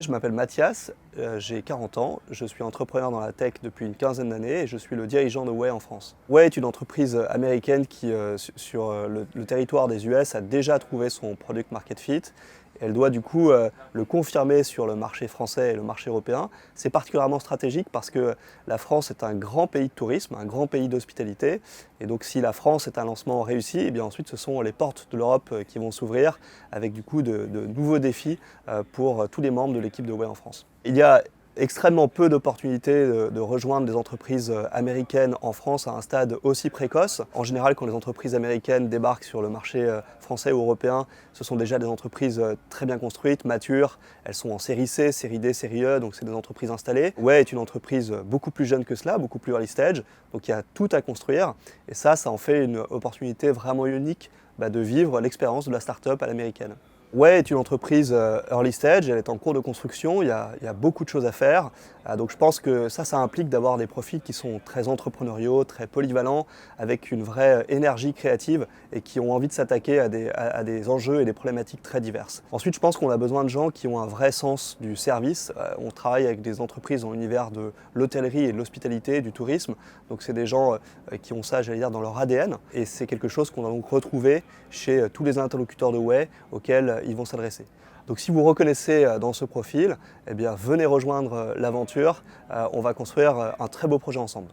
Je m'appelle Mathias, j'ai 40 ans, je suis entrepreneur dans la tech depuis une quinzaine d'années et je suis le dirigeant de Way en France. Way est une entreprise américaine qui, sur le territoire des US, a déjà trouvé son product market fit. Elle doit du coup le confirmer sur le marché français et le marché européen. C'est particulièrement stratégique parce que la France est un grand pays de tourisme, un grand pays d'hospitalité. Et donc si la France est un lancement réussi, et bien ensuite ce sont les portes de l'Europe qui vont s'ouvrir avec du coup de nouveaux défis pour tous les membres de l'équipe de Way en France. Il y a extrêmement peu d'opportunités de rejoindre des entreprises américaines en France à un stade aussi précoce. En général, quand les entreprises américaines débarquent sur le marché français ou européen, ce sont déjà des entreprises très bien construites, matures. Elles sont en série C, série D, série E, donc c'est des entreprises installées. Way est une entreprise beaucoup plus jeune que cela, beaucoup plus early stage, donc il y a tout à construire. Et ça en fait une opportunité vraiment unique de vivre l'expérience de la start-up à l'américaine. Way est une entreprise early stage, elle est en cours de construction, il y a beaucoup de choses à faire. Donc je pense que ça implique d'avoir des profils qui sont très entrepreneuriaux, très polyvalents, avec une vraie énergie créative et qui ont envie de s'attaquer à des enjeux et des problématiques très diverses. Ensuite, je pense qu'on a besoin de gens qui ont un vrai sens du service. On travaille avec des entreprises dans l'univers de l'hôtellerie et de l'hospitalité, du tourisme. Donc c'est des gens qui ont ça, j'allais dire, dans leur ADN. Et c'est quelque chose qu'on a donc retrouvé chez tous les interlocuteurs de Way auxquels ils vont s'adresser. Donc si vous reconnaissez dans ce profil, eh bien, venez rejoindre l'aventure. On va construire un très beau projet ensemble.